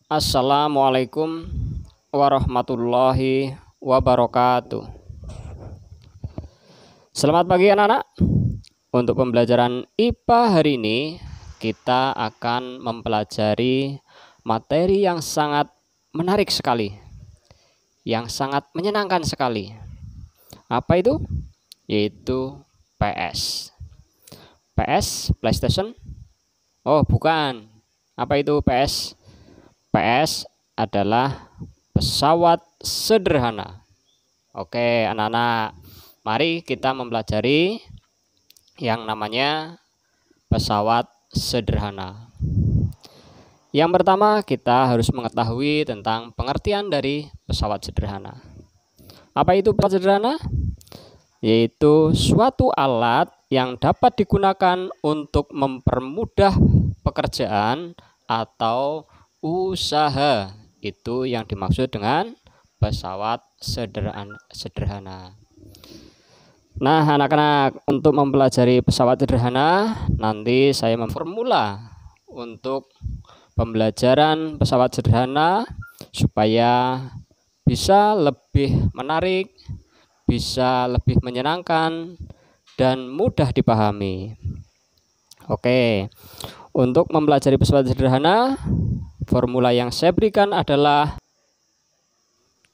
Assalamualaikum warahmatullahi wabarakatuh. Selamat pagi anak-anak. Untuk pembelajaran IPA hari ini kita akan mempelajari materi yang sangat menarik sekali, yang sangat menyenangkan sekali. Apa itu? Yaitu PS. PS, PlayStation? Oh, bukan. Apa itu PS? PS adalah pesawat sederhana. Oke, anak-anak, mari kita mempelajari yang namanya pesawat sederhana. Yang pertama, kita harus mengetahui tentang pengertian dari pesawat sederhana. Apa itu pesawat sederhana? Yaitu suatu alat yang dapat digunakan untuk mempermudah pekerjaan atau usaha. Itu yang dimaksud dengan pesawat sederhana. Nah, anak-anak, untuk mempelajari pesawat sederhana, nanti saya memformula untuk pembelajaran pesawat sederhana supaya bisa lebih menarik, bisa lebih menyenangkan, dan mudah dipahami. Oke, untuk mempelajari pesawat sederhana, formula yang saya berikan adalah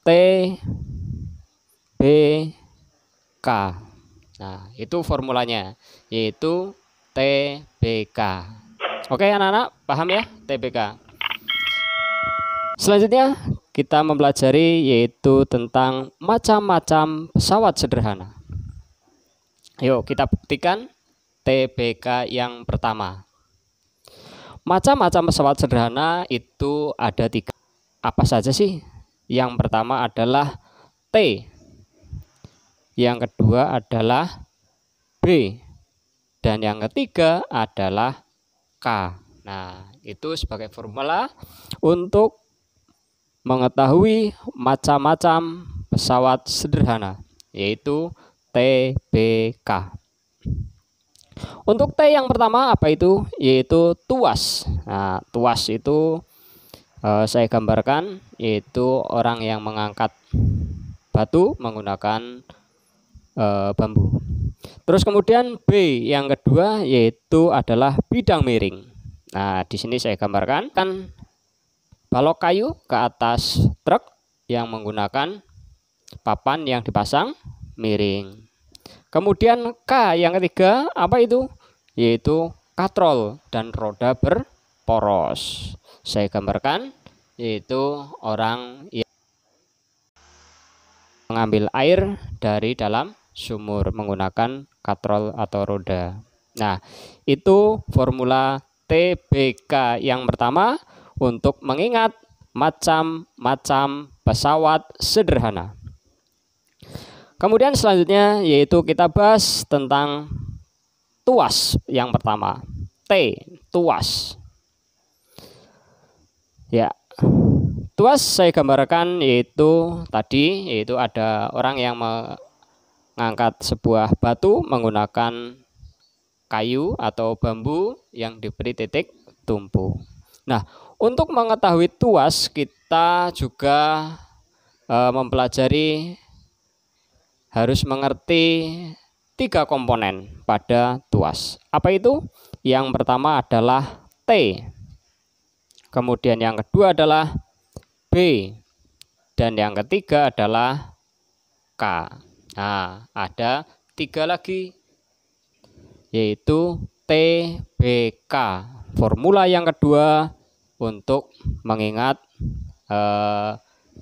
T, B, K. Nah, itu formulanya, yaitu TBK. Oke anak-anak, paham ya TBK? Selanjutnya kita mempelajari yaitu tentang macam-macam pesawat sederhana. Yuk kita buktikan TBK yang pertama. Macam-macam pesawat sederhana itu ada 3. Apa saja sih? Yang pertama adalah T, yang kedua adalah B, dan yang ketiga adalah K. Nah, itu sebagai formula untuk mengetahui macam-macam pesawat sederhana, yaitu TBK. Untuk T yang pertama apa itu? Yaitu tuas. Nah, tuas itu saya gambarkan, yaitu orang yang mengangkat batu menggunakan bambu. Terus kemudian B yang kedua yaitu adalah bidang miring. Nah, di sini saya gambarkan kan balok kayu ke atas truk yang menggunakan papan yang dipasang miring. Kemudian K yang ketiga apa itu? Yaitu katrol dan roda berporos. Saya gambarkan yaitu orang yang mengambil air dari dalam sumur menggunakan katrol atau roda. Nah, itu formula TBK yang pertama untuk mengingat macam-macam pesawat sederhana. Kemudian selanjutnya yaitu kita bahas tentang tuas yang pertama. T, tuas. Ya, tuas saya gambarkan yaitu tadi, yaitu ada orang yang mengangkat sebuah batu menggunakan kayu atau bambu yang diberi titik tumpu. Nah, untuk mengetahui tuas kita juga mempelajari, harus mengerti 3 komponen pada tuas. Apa itu? Yang pertama adalah T, kemudian yang kedua adalah B, dan yang ketiga adalah K. Nah, ada 3 lagi, yaitu TBK. Formula yang kedua untuk mengingat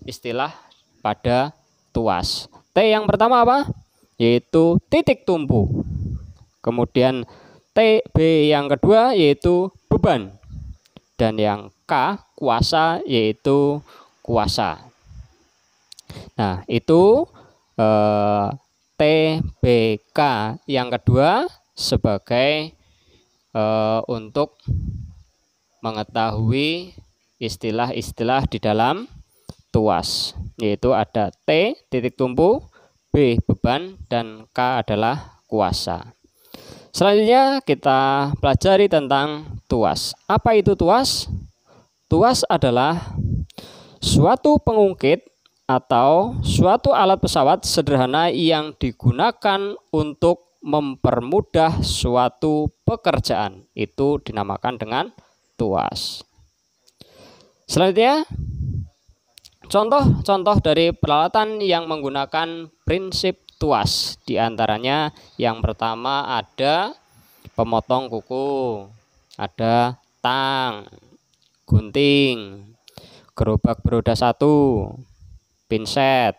istilah pada tuas. T yang pertama apa? Yaitu titik tumpu. Kemudian TB yang kedua yaitu beban. Dan yang K, kuasa, yaitu kuasa. Nah, itu TBK yang kedua sebagai untuk mengetahui istilah-istilah di dalam tuas, yaitu ada T, titik tumpu, B, beban, dan K adalah kuasa. Selanjutnya kita pelajari tentang tuas. Apa itu tuas? Tuas adalah suatu pengungkit atau suatu alat pesawat sederhana yang digunakan untuk mempermudah suatu pekerjaan. Itu dinamakan dengan tuas. Selanjutnya, contoh-contoh dari peralatan yang menggunakan prinsip tuas. Di antaranya yang pertama ada pemotong kuku, ada tang, gunting, gerobak beroda 1, pinset,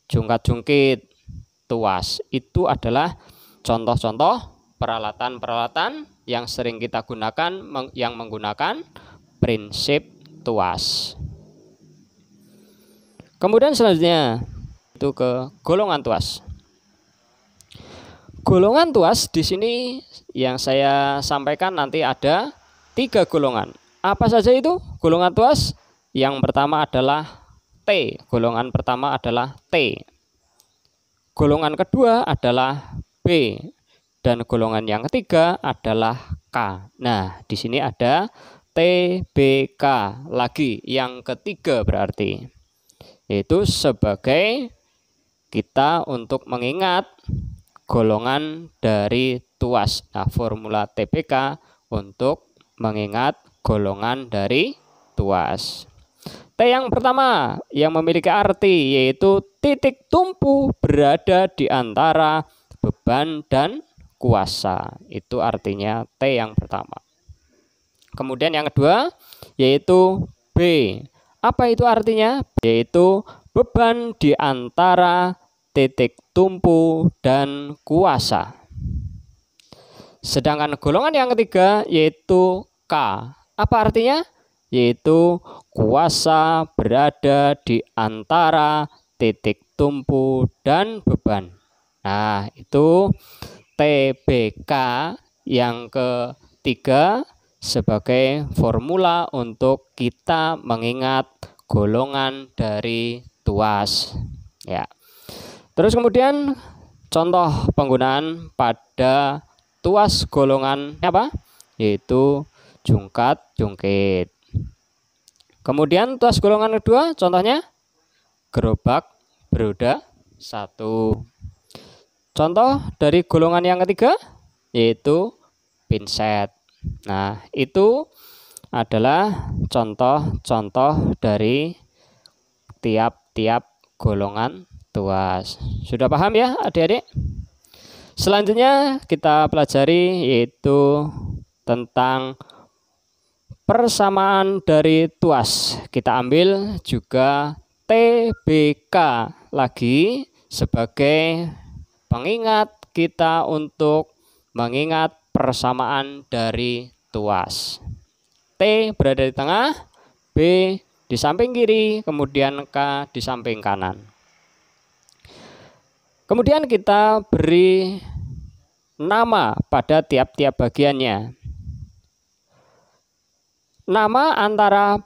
jungkat-jungkit, tuas. Itu adalah contoh-contoh peralatan-peralatan yang sering kita gunakan yang menggunakan prinsip tuas. Kemudian selanjutnya itu ke golongan tuas. Golongan tuas di sini yang saya sampaikan nanti ada 3 golongan. Apa saja itu golongan tuas? Yang pertama adalah T. Golongan pertama adalah T. Golongan kedua adalah B. Dan golongan yang ketiga adalah K. Nah, di sini ada TBK lagi yang ketiga berarti. Yaitu sebagai kita untuk mengingat golongan dari tuas. Nah, formula TBK untuk mengingat golongan dari tuas. T yang pertama yang memiliki arti yaitu titik tumpu berada di antara beban dan kuasa. Itu artinya T yang pertama. Kemudian yang kedua yaitu B. Apa itu artinya? Yaitu beban di antara titik tumpu dan kuasa. Sedangkan golongan yang ketiga yaitu K. Apa artinya? Yaitu kuasa berada di antara titik tumpu dan beban. Nah, itu TBK yang ketiga sebagai formula untuk kita mengingat golongan dari tuas. Ya. Terus kemudian contoh penggunaan pada tuas golongan apa? Yaitu jungkat-jungkit. Kemudian tuas golongan kedua contohnya gerobak beroda 1. Contoh dari golongan yang ketiga yaitu pinset. Nah, itu adalah contoh-contoh dari tiap-tiap golongan tuas. Sudah paham ya adik-adik? Selanjutnya kita pelajari yaitu tentang persamaan dari tuas. Kita ambil juga TBK lagi sebagai pengingat kita untuk mengingat persamaan dari tuas. T berada di tengah, B di samping kiri, kemudian K di samping kanan. Kemudian kita beri nama pada tiap-tiap bagiannya. Nama antara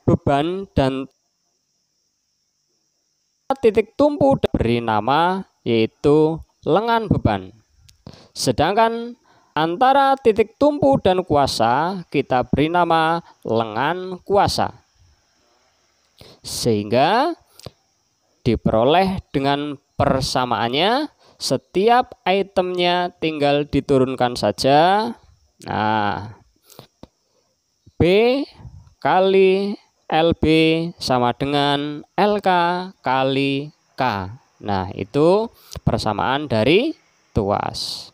beban dan titik tumpu beri nama yaitu lengan beban. Sedangkan antara titik tumpu dan kuasa kita beri nama lengan kuasa. Sehingga diperoleh dengan persamaannya, setiap itemnya tinggal diturunkan saja. Nah, B kali LB sama dengan LK kali K. Nah, itu persamaan dari tuas.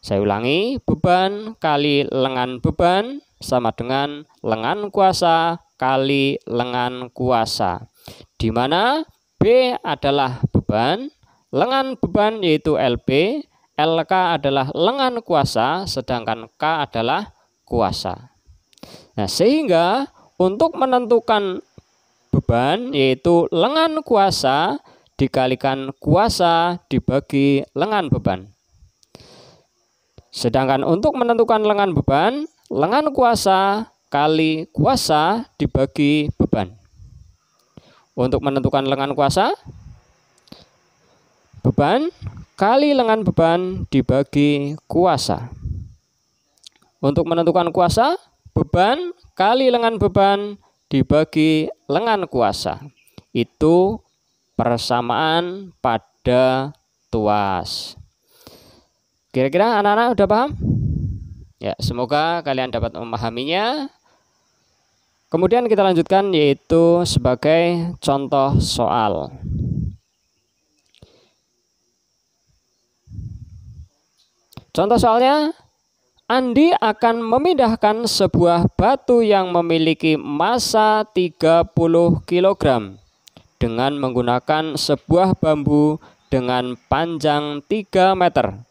Saya ulangi, beban kali lengan beban sama dengan lengan kuasa kali lengan kuasa. Di mana B adalah beban, lengan beban yaitu LB, LK adalah lengan kuasa, sedangkan K adalah kuasa. Nah, sehingga untuk menentukan beban yaitu lengan kuasa dikalikan kuasa dibagi lengan beban. Sedangkan untuk menentukan lengan beban, lengan kuasa kali kuasa dibagi beban. Untuk menentukan lengan kuasa, beban kali lengan beban dibagi kuasa. Untuk menentukan kuasa, beban kali lengan beban dibagi lengan kuasa. Itu persamaan pada tuas. Kira-kira anak-anak udah paham? Ya, semoga kalian dapat memahaminya. Kemudian kita lanjutkan, yaitu sebagai contoh soal. Contoh soalnya, Andi akan memindahkan sebuah batu yang memiliki massa 30 kg dengan menggunakan sebuah bambu dengan panjang 3 meter.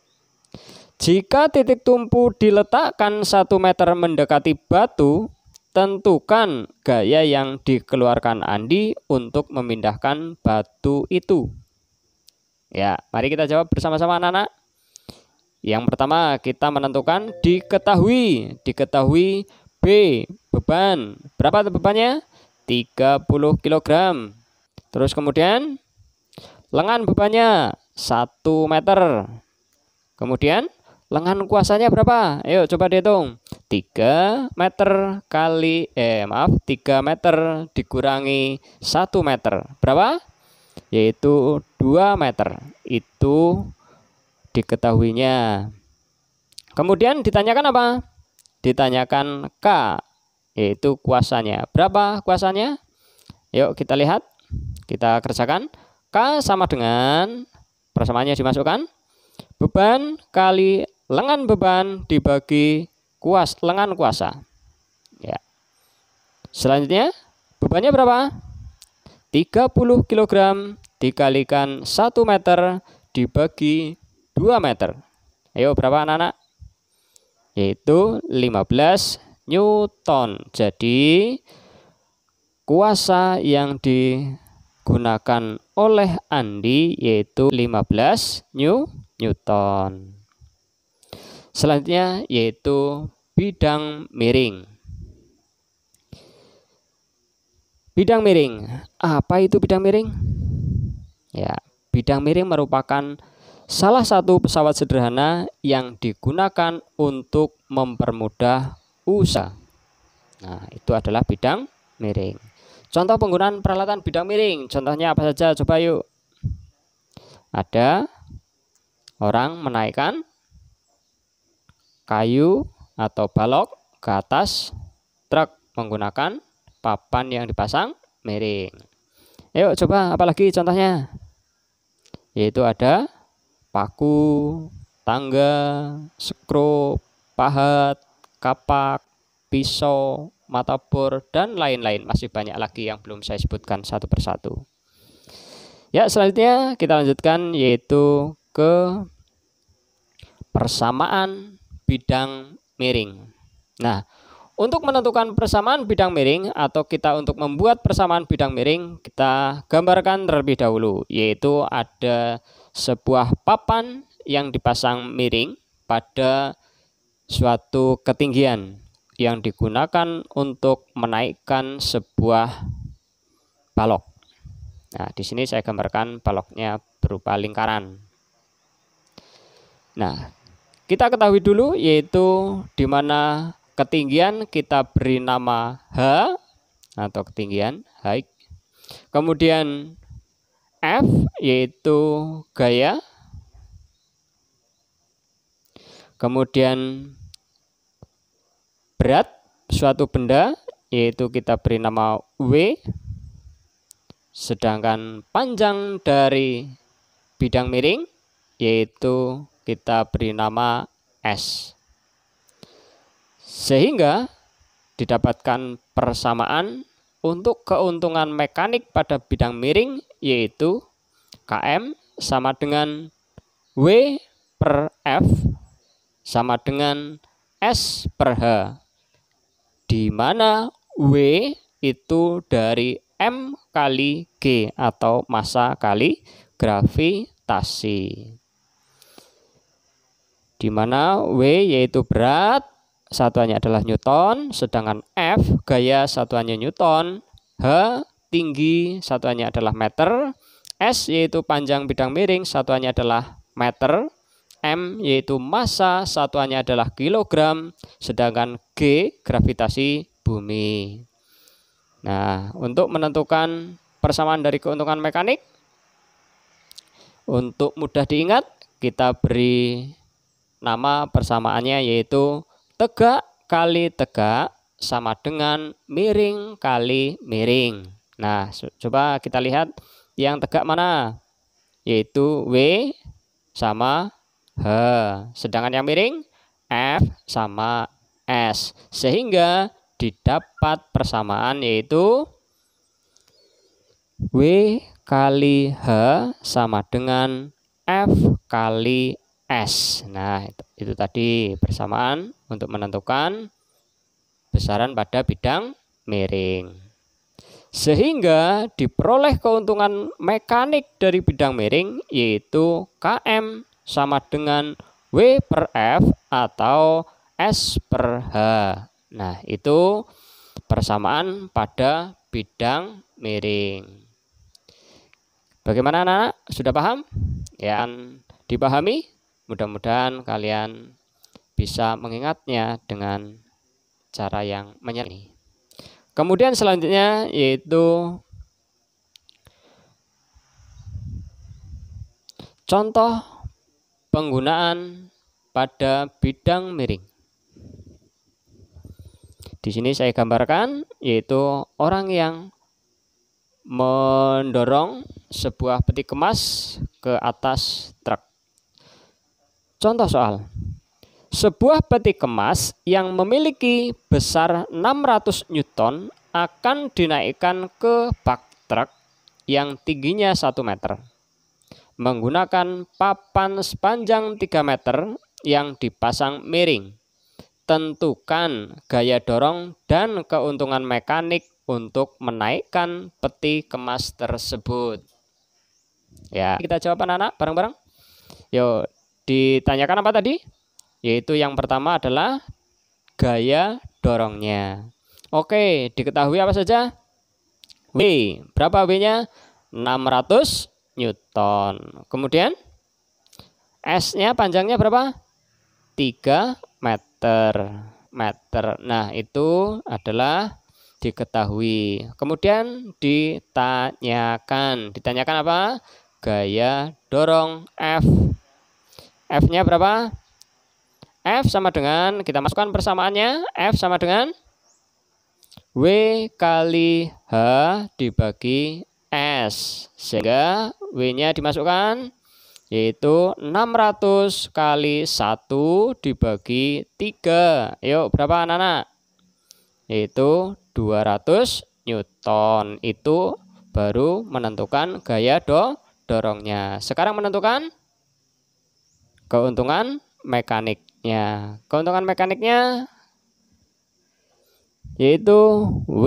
Jika titik tumpu diletakkan 1 meter mendekati batu, tentukan gaya yang dikeluarkan Andi untuk memindahkan batu itu. Ya, mari kita jawab bersama-sama anak-anak. Yang pertama kita menentukan diketahui B, beban. Berapa bebannya? 30 kg. Terus kemudian lengan bebannya 1 meter. Kemudian lengan kuasanya berapa? Ayo coba dihitung. 3 meter kali 3 meter dikurangi 1 meter. Berapa? Yaitu 2 meter. Itu diketahuinya. Kemudian ditanyakan apa? Ditanyakan K, yaitu kuasanya. Berapa kuasanya? Yuk kita lihat. Kita kerjakan. K sama dengan, persamaannya dimasukkan, beban kali lengan beban dibagi lengan kuasa. Ya. Selanjutnya bebannya berapa? 30 kg dikalikan 1 meter dibagi 2 meter. Ayo berapa anak-anak? Yaitu 15 Newton. Jadi kuasa yang digunakan oleh Andi yaitu 15 Newton. Selanjutnya yaitu bidang miring. Bidang miring. Apa itu bidang miring? Ya, bidang miring merupakan salah satu pesawat sederhana yang digunakan untuk mempermudah usaha. Nah, itu adalah bidang miring. Contoh penggunaan peralatan bidang miring. Contohnya apa saja? Coba yuk. Ada orang menaikkan kayu atau balok ke atas truk menggunakan papan yang dipasang miring. Ayo coba apalagi contohnya? Yaitu ada paku, tangga, skrup, pahat, kapak, pisau, mata bor, dan lain-lain. Masih banyak lagi yang belum saya sebutkan satu persatu. Ya, selanjutnya kita lanjutkan yaitu ke persamaan bidang miring. Nah, untuk menentukan persamaan bidang miring atau kita untuk membuat persamaan bidang miring, kita gambarkan terlebih dahulu, yaitu ada sebuah papan yang dipasang miring pada suatu ketinggian yang digunakan untuk menaikkan sebuah balok. Nah, di sini saya gambarkan baloknya berupa lingkaran. Nah, kita ketahui dulu yaitu di mana ketinggian kita beri nama H atau ketinggian height. Kemudian F yaitu gaya. Kemudian berat suatu benda yaitu kita beri nama W. Sedangkan panjang dari bidang miring yaitu kita beri nama S. Sehingga didapatkan persamaan untuk keuntungan mekanik pada bidang miring yaitu Km sama dengan W per F sama dengan S per H, di mana W itu dari M kali G atau massa kali gravitasi, di mana W yaitu berat, satuannya adalah Newton, sedangkan F gaya satuannya Newton, H tinggi satuannya adalah meter, S yaitu panjang bidang miring satuannya adalah meter, M yaitu massa satuannya adalah kilogram, sedangkan G gravitasi bumi. Nah, untuk menentukan persamaan dari keuntungan mekanik, untuk mudah diingat, kita beri nama persamaannya yaitu tegak kali tegak sama dengan miring kali miring. Nah, coba kita lihat yang tegak mana, yaitu W sama H, sedangkan yang miring F sama S, sehingga didapat persamaan yaitu W kali H sama dengan F kali S. Nah, itu tadi persamaan untuk menentukan besaran pada bidang miring. Sehingga diperoleh keuntungan mekanik dari bidang miring yaitu Km sama dengan W per F atau S per H. Nah, itu persamaan pada bidang miring. Bagaimana anak-anak? Sudah paham? Ya, dipahami? Mudah-mudahan kalian bisa mengingatnya dengan cara yang menyeluruh. Kemudian selanjutnya yaitu contoh penggunaan pada bidang miring. Di sini saya gambarkan yaitu orang yang mendorong sebuah peti kemas ke atas truk. Contoh soal. Sebuah peti kemas yang memiliki besar 600 Newton akan dinaikkan ke bak truk yang tingginya 1 meter menggunakan papan sepanjang 3 meter yang dipasang miring. Tentukan gaya dorong dan keuntungan mekanik untuk menaikkan peti kemas tersebut. Ya, kita jawab anak-anak bareng-bareng. Yuk, ditanyakan apa tadi? Yaitu yang pertama adalah gaya dorongnya. Oke, diketahui apa saja? W, berapa W-nya? 600 Newton. Kemudian S-nya panjangnya berapa? 3 meter. Nah, itu adalah diketahui. Kemudian ditanyakan apa? Gaya dorong F. F-nya berapa? F sama dengan, kita masukkan persamaannya, F sama dengan W kali H dibagi S, sehingga W-nya dimasukkan yaitu 600 kali 1 dibagi 3. Yuk, berapa anak-anak? Yaitu 200 Newton. Itu baru menentukan gaya dorongnya. Sekarang menentukan keuntungan mekaniknya. Keuntungan mekaniknya yaitu W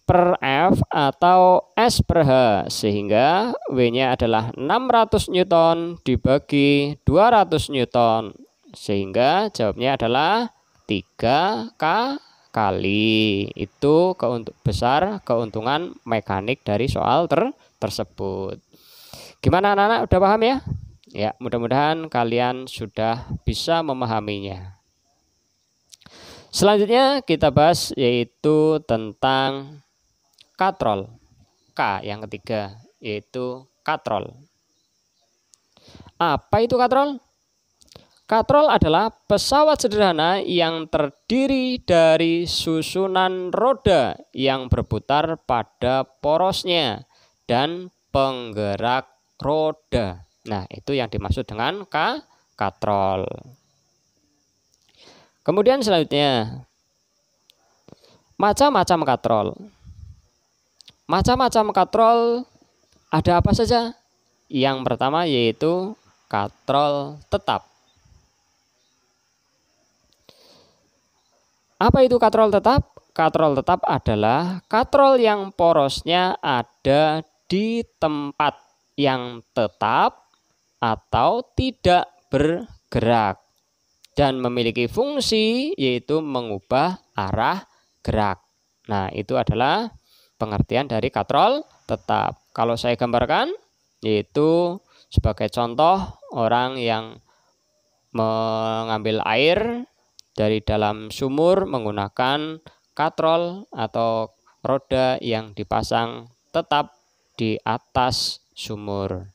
per F atau S per H, sehingga W-nya adalah 600 Newton dibagi 200 Newton, sehingga jawabnya adalah 3K kali. Itu besar keuntungan mekanik dari soal tersebut. Gimana anak-anak, udah paham ya? Ya, mudah-mudahan kalian sudah bisa memahaminya. Selanjutnya kita bahas yaitu tentang katrol. K yang ketiga yaitu katrol. Apa itu katrol? Katrol adalah pesawat sederhana yang terdiri dari susunan roda yang berputar pada porosnya dan penggerak roda. Nah, itu yang dimaksud dengan katrol. Kemudian selanjutnya, macam-macam katrol. Macam-macam katrol ada apa saja? Yang pertama yaitu katrol tetap. Apa itu katrol tetap? Katrol tetap adalah katrol yang porosnya ada di tempat yang tetap atau tidak bergerak dan memiliki fungsi yaitu mengubah arah gerak. Nah, itu adalah pengertian dari katrol tetap. Kalau saya gambarkan yaitu sebagai contoh orang yang mengambil air dari dalam sumur menggunakan katrol atau roda yang dipasang tetap di atas sumur.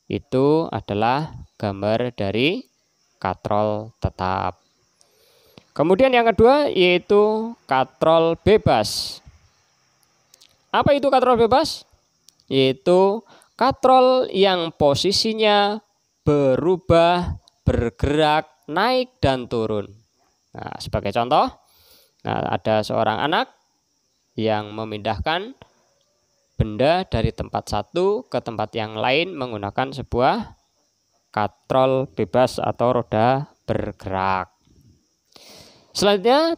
Itu adalah gambar dari katrol tetap. Kemudian yang kedua yaitu katrol bebas. Apa itu katrol bebas? Yaitu katrol yang posisinya berubah, bergerak, naik dan turun. Nah, sebagai contoh, ada seorang anak yang memindahkan benda dari tempat satu ke tempat yang lain menggunakan sebuah katrol bebas atau roda bergerak. Selanjutnya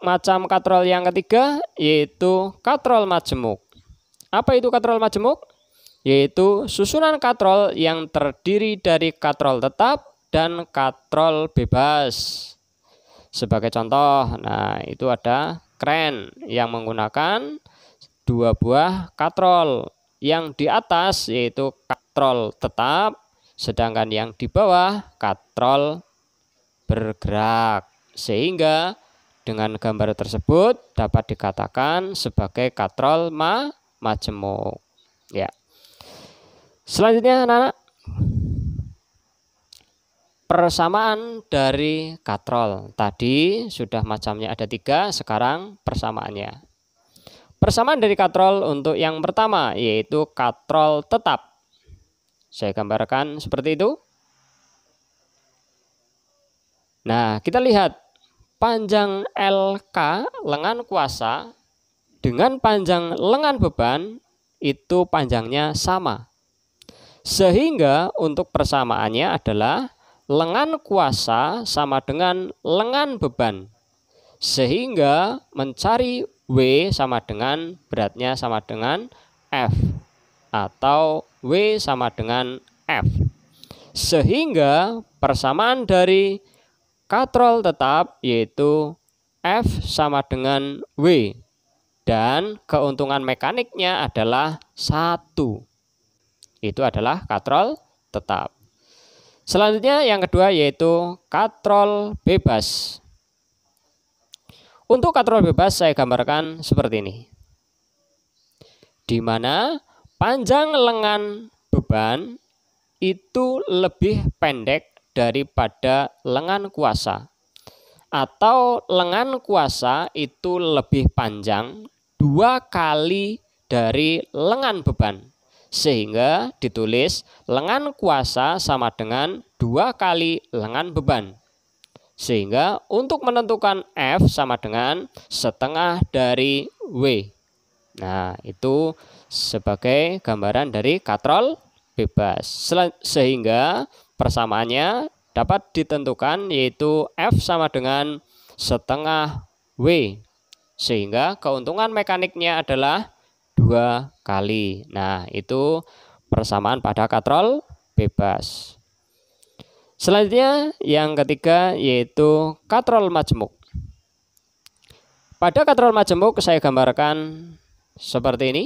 macam katrol yang ketiga yaitu katrol majemuk. Apa itu katrol majemuk? Yaitu susunan katrol yang terdiri dari katrol tetap dan katrol bebas. Sebagai contoh, itu ada kren yang menggunakan dua buah katrol. Yang di atas yaitu katrol tetap, sedangkan yang di bawah katrol bergerak. Sehingga dengan gambar tersebut dapat dikatakan sebagai katrol majemuk. Ya. Selanjutnya anak-anak, persamaan dari katrol. Tadi sudah macamnya ada 3, sekarang persamaannya. Persamaan dari katrol untuk yang pertama yaitu katrol tetap. Saya gambarkan seperti itu. Nah, kita lihat panjang LK lengan kuasa dengan panjang lengan beban itu panjangnya sama. Sehingga untuk persamaannya adalah lengan kuasa sama dengan lengan beban. Sehingga mencari W sama dengan beratnya sama dengan F. Atau W sama dengan F. Sehingga persamaan dari katrol tetap yaitu F sama dengan W. Dan keuntungan mekaniknya adalah 1. Itu adalah katrol tetap. Selanjutnya yang kedua yaitu katrol bebas. Untuk katrol bebas saya gambarkan seperti ini. Di mana panjang lengan beban itu lebih pendek daripada lengan kuasa. Atau lengan kuasa itu lebih panjang 2 kali dari lengan beban. Sehingga ditulis lengan kuasa sama dengan 2 kali lengan beban. Sehingga untuk menentukan F sama dengan setengah dari W. Nah, itu sebagai gambaran dari katrol bebas. Sehingga persamaannya dapat ditentukan yaitu F sama dengan setengah W. Sehingga keuntungan mekaniknya adalah 2 kali. Nah, itu persamaan pada katrol bebas. Selanjutnya yang ketiga yaitu katrol majemuk. Pada katrol majemuk saya gambarkan seperti ini.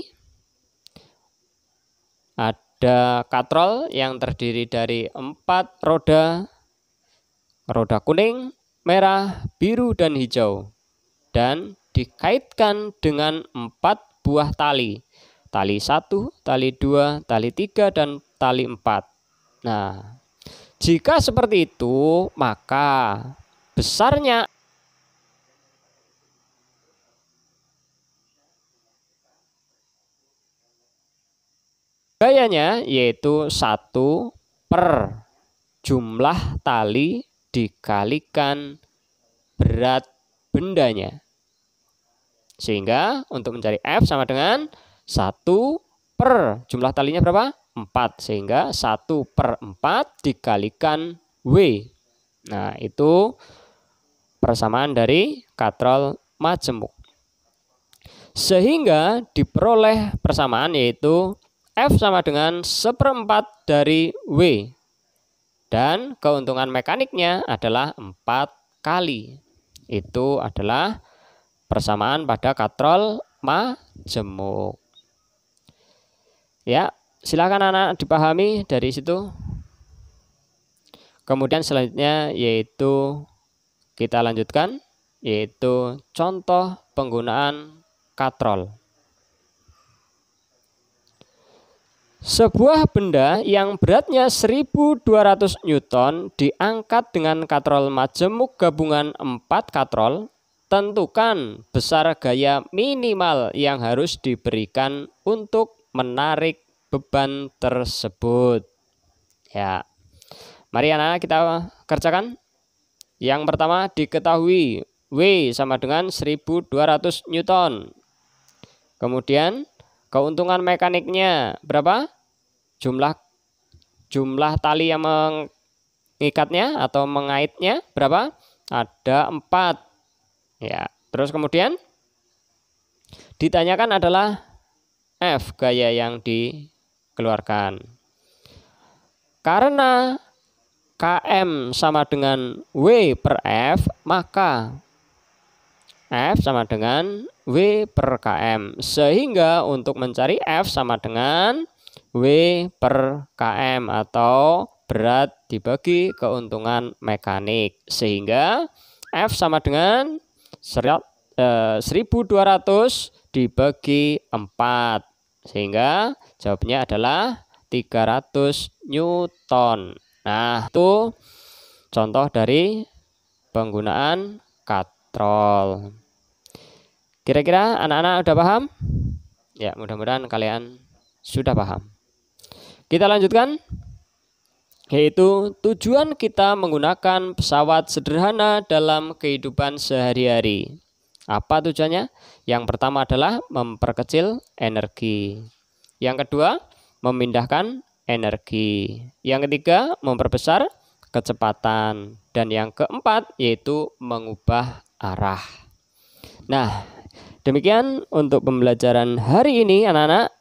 Ada katrol yang terdiri dari 4 roda. Roda kuning, merah, biru, dan hijau. Dan dikaitkan dengan 4 buah tali. Tali 1, tali 2, tali 3, dan tali 4. Nah, jika seperti itu, maka besarnya gayanya yaitu 1 per jumlah tali dikalikan berat bendanya. Sehingga untuk mencari F sama dengan 1 per jumlah talinya berapa? 4. Sehingga 1 per 4 dikalikan W. Nah, itu persamaan dari katrol majemuk. Sehingga diperoleh persamaan yaitu F sama dengan 1/4 dari W. Dan keuntungan mekaniknya adalah 4 kali. Itu adalah persamaan pada katrol majemuk. Ya, silakan anak dipahami dari situ. Kemudian selanjutnya yaitu kita lanjutkan, yaitu contoh penggunaan katrol. Sebuah benda yang beratnya 1200 Newton diangkat dengan katrol majemuk gabungan 4 katrol. Tentukan besar gaya minimal yang harus diberikan untuk menarik beban tersebut. Ya, mari anak-anak kita kerjakan. Yang pertama diketahui W sama dengan 1200 Newton. Kemudian keuntungan mekaniknya berapa? Jumlah tali yang mengikatnya atau mengaitnya berapa? Ada 4. Ya, terus kemudian ditanyakan adalah F, gaya yang dikeluarkan. Karena KM sama dengan W per F, maka F sama dengan W per KM. Sehingga untuk mencari F sama dengan W per KM atau berat dibagi keuntungan mekanik. Sehingga F sama dengan 1200 dibagi 4. Sehingga jawabnya adalah 300 Newton. Nah, itu contoh dari penggunaan katrol. Kira-kira anak-anak udah paham? Ya, mudah-mudahan kalian sudah paham. Kita lanjutkan, yaitu tujuan kita menggunakan pesawat sederhana dalam kehidupan sehari-hari. Apa tujuannya? Yang pertama adalah memperkecil energi. Yang kedua, memindahkan energi. Yang ketiga, memperbesar kecepatan. Dan yang keempat, yaitu mengubah arah. Nah, demikian untuk pembelajaran hari ini anak-anak.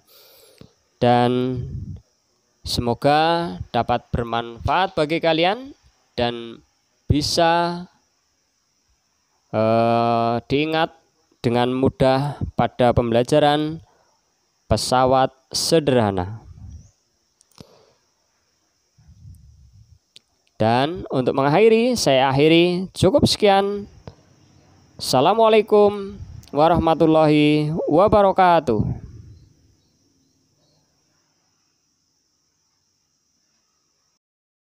Dan semoga dapat bermanfaat bagi kalian dan bisa diingat dengan mudah pada pembelajaran pesawat sederhana. Dan untuk mengakhiri, saya akhiri cukup sekian. Assalamualaikum warahmatullahi wabarakatuh.